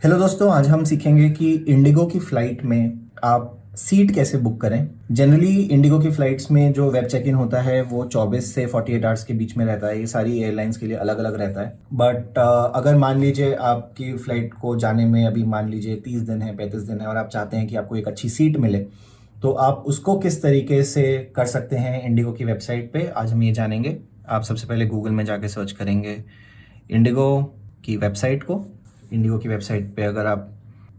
Hello दोस्तों, आज हम सीखेंगे कि इंडिगो की फ़्लाइट में आप सीट कैसे बुक करें। जनरली इंडिगो की फ़्लाइट्स में जो वेब चेक इन होता है वो 24 से 48 आवर्स के बीच में रहता है। ये सारी एयरलाइंस के लिए अलग अलग रहता है। बट अगर मान लीजिए आपकी फ़्लाइट को जाने में अभी मान लीजिए 30 दिन है, 35 दिन है और आप चाहते हैं कि आपको एक अच्छी सीट मिले, तो आप उसको किस तरीके से कर सकते हैं इंडिगो की वेबसाइट पे, आज हम ये जानेंगे। आप सबसे पहले गूगल में जाके सर्च करेंगे इंडिगो की वेबसाइट को। इंडिगो की वेबसाइट पे अगर आप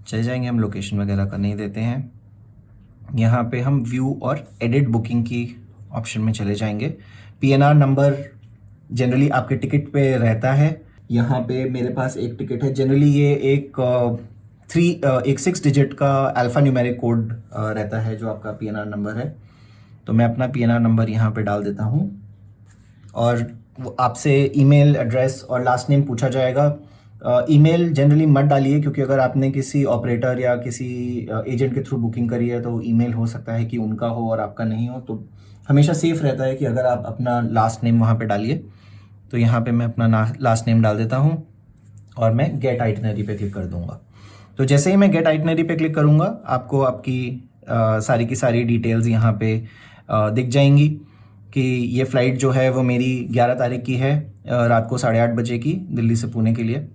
चले जाएंगे, हम लोकेशन वगैरह का नहीं देते हैं, यहाँ पे हम व्यू और एडिट बुकिंग की ऑप्शन में चले जाएंगे। पीएनआर नंबर जनरली आपके टिकट पे रहता है। यहाँ पे मेरे पास एक टिकट है। जनरली ये एक 6 डिजिट का अल्फ़ा न्यूमेरिक कोड रहता है जो आपका पीएनआर नंबर है। तो मैं अपना पीएनआर नंबर यहाँ पे डाल देता हूँ और वो आपसे ईमेल एड्रेस और लास्ट नेम पूछा जाएगा। ईमेल जनरली मत डालिए, क्योंकि अगर आपने किसी ऑपरेटर या किसी एजेंट के थ्रू बुकिंग करी है तो ईमेल हो सकता है कि उनका हो और आपका नहीं हो। तो हमेशा सेफ़ रहता है कि अगर आप अपना लास्ट नेम वहाँ पे डालिए। तो यहाँ पे मैं अपना लास्ट नेम डाल देता हूँ और मैं गेट आइटनरी पे क्लिक कर दूँगा। तो जैसे ही मैं गेट आइटनरी पे क्लिक करूँगा, आपको आपकी सारी की सारी डिटेल्स यहाँ पे दिख जाएंगी कि ये फ़्लाइट जो है वो मेरी 11 तारीख की है, रात को 8:30 बजे की, दिल्ली से पुणे के लिए।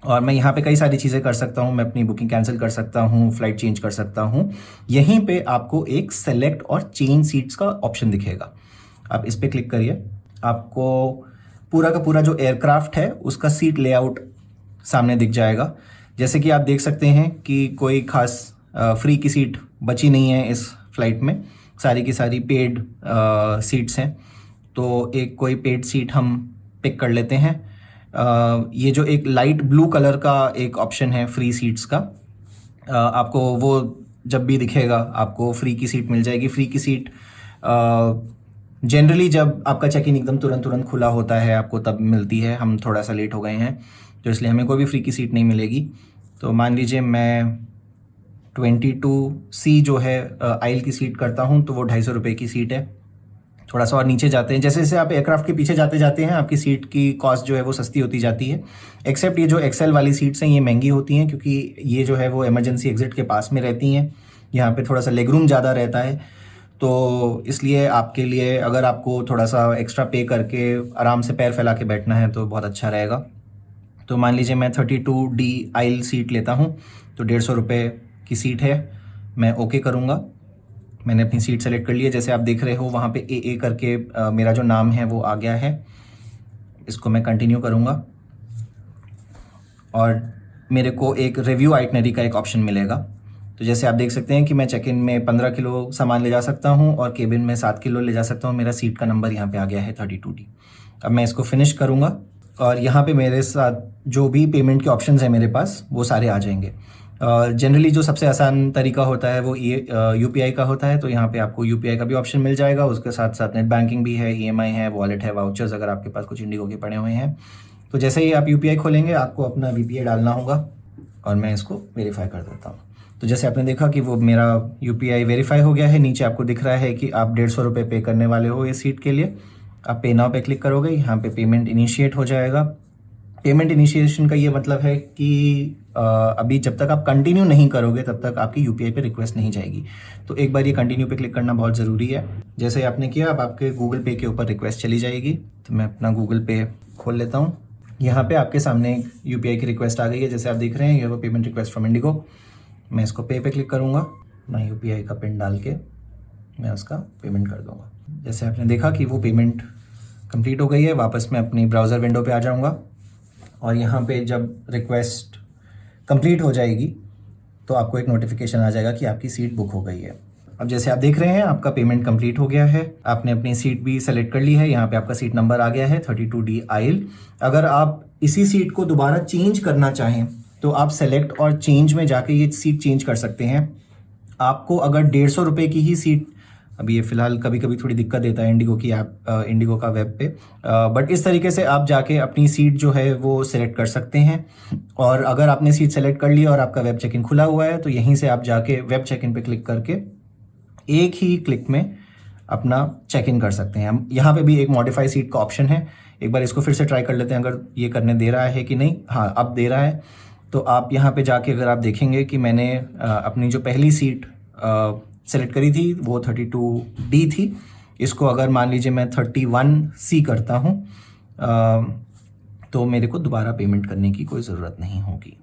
और मैं यहाँ पे कई सारी चीज़ें कर सकता हूँ। मैं अपनी बुकिंग कैंसिल कर सकता हूँ, फ़्लाइट चेंज कर सकता हूँ। यहीं पे आपको एक सेलेक्ट और चेंज सीट्स का ऑप्शन दिखेगा, आप इस पर क्लिक करिए। आपको पूरा का पूरा जो एयरक्राफ्ट है उसका सीट लेआउट सामने दिख जाएगा। जैसे कि आप देख सकते हैं कि कोई खास फ्री की सीट बची नहीं है इस फ्लाइट में, सारी की सारी पेड सीट्स हैं। तो एक कोई पेड सीट हम पिक कर लेते हैं। ये जो एक लाइट ब्लू कलर का एक ऑप्शन है फ्री सीट्स का, आपको वो जब भी दिखेगा आपको फ्री की सीट मिल जाएगी। फ्री की सीट जनरली जब आपका चेक इन एकदम तुरंत खुला होता है आपको तब मिलती है। हम थोड़ा सा लेट हो गए हैं तो इसलिए हमें कोई भी फ्री की सीट नहीं मिलेगी। तो मान लीजिए मैं 22C जो है आइल की सीट करता हूँ, तो वो 250 रुपये की सीट है। थोड़ा सा और नीचे जाते हैं, जैसे जैसे आप एयरक्राफ्ट के पीछे जाते जाते हैं आपकी सीट की कॉस्ट जो है वो सस्ती होती जाती है। एक्सेप्ट ये जो एक्सेल वाली सीट्स हैं ये महंगी होती हैं, क्योंकि ये जो है वो इमरजेंसी एग्जिट के पास में रहती हैं। यहाँ पे थोड़ा सा लेग रूम ज़्यादा रहता है, तो इसलिए आपके लिए अगर आपको थोड़ा सा एक्स्ट्रा पे करके आराम से पैर फैला के बैठना है तो बहुत अच्छा रहेगा। तो मान लीजिए मैं 32D आइल सीट लेता हूँ, तो 150 रुपये की सीट है। मैं ओके करूँगा। मैंने अपनी सीट सेलेक्ट कर ली है। जैसे आप देख रहे हो वहाँ पे ए करके मेरा जो नाम है वो आ गया है। इसको मैं कंटिन्यू करूँगा और मेरे को एक रिव्यू आइटनरी का एक ऑप्शन मिलेगा। तो जैसे आप देख सकते हैं कि मैं चेक इन में 15 किलो सामान ले जा सकता हूँ और केबिन में 7 किलो ले जा सकता हूँ। मेरा सीट का नंबर यहाँ पे आ गया है 32D। अब मैं इसको फिनिश करूँगा और यहाँ पे मेरे साथ जो भी पेमेंट के ऑप्शंस हैं मेरे पास वो सारे आ जाएंगे। जनरली जो सबसे आसान तरीका होता है वो ये UPI का होता है। तो यहाँ पे आपको UPI का भी ऑप्शन मिल जाएगा। उसके साथ साथ नेट बैंकिंग भी है, EMI है, वॉलेट है, वाउचर्स अगर आपके पास कुछ इंडिगो के पड़े हुए हैं। तो जैसे ही आप UPI खोलेंगे आपको अपना VPA डालना होगा और मैं इसको वेरीफाई कर देता हूँ। तो जैसे आपने देखा कि वो मेरा UPI वेरीफाई हो गया है। नीचे आपको दिख रहा है कि आप 150 रुपये पे करने वाले हो इस सीट के लिए। आप पे नाउ पे क्लिक करोगे, यहाँ पे पेमेंट इनिशिएट हो जाएगा। पेमेंट इनिशिएशन का ये मतलब है कि अभी जब तक आप कंटिन्यू नहीं करोगे तब तक आपकी UPI पे रिक्वेस्ट नहीं जाएगी। तो एक बार ये कंटिन्यू पे क्लिक करना बहुत ज़रूरी है। जैसे आपने किया अब आपके गूगल पे के ऊपर रिक्वेस्ट चली जाएगी। तो मैं अपना गूगल पे खोल लेता हूँ। यहाँ पे आपके सामने एक UPI की रिक्वेस्ट आ गई है। जैसे आप देख रहे हैं ये वो पेमेंट रिक्वेस्ट फ्रॉम इंडिगो। मैं इसको पे क्लिक करूँगा, मैं UPI का पिन डाल के मैं उसका पेमेंट कर दूँगा। जैसे आपने देखा कि वो पेमेंट कंप्लीट हो गई है। वापस मैं अपनी ब्राउज़र विंडो पे आ जाऊँगा और यहाँ पे जब रिक्वेस्ट कंप्लीट हो जाएगी तो आपको एक नोटिफिकेशन आ जाएगा कि आपकी सीट बुक हो गई है। अब जैसे आप देख रहे हैं आपका पेमेंट कंप्लीट हो गया है। आपने अपनी सीट भी सेलेक्ट कर ली है। यहाँ पे आपका सीट नंबर आ गया है 32D आइल। अगर आप इसी सीट को दोबारा चेंज करना चाहें तो आप सेलेक्ट और चेंज में जाके ये सीट चेंज कर सकते हैं। आपको अगर 150 रुपये की ही सीट, अभी ये फ़िलहाल कभी कभी थोड़ी दिक्कत देता है इंडिगो की ऐप, इंडिगो का वेब पे, बट इस तरीके से आप जाके अपनी सीट जो है वो सिलेक्ट कर सकते हैं। और अगर आपने सीट सेलेक्ट कर ली और आपका वेब चेक इन खुला हुआ है तो यहीं से आप जाके वेब चेक इन पे क्लिक करके एक ही क्लिक में अपना चेक इन कर सकते हैं। हम यहाँ पे भी एक मॉडिफाई सीट का ऑप्शन है। एक बार इसको फिर से ट्राई कर लेते हैं अगर ये करने दे रहा है कि नहीं। हाँ, अब दे रहा है। तो आप यहाँ पे जाके अगर आप देखेंगे कि मैंने अपनी जो पहली सीट सेलेक्ट करी थी वो 32D थी। इसको अगर मान लीजिए मैं 31C करता हूँ तो मेरे को दोबारा पेमेंट करने की कोई ज़रूरत नहीं होगी।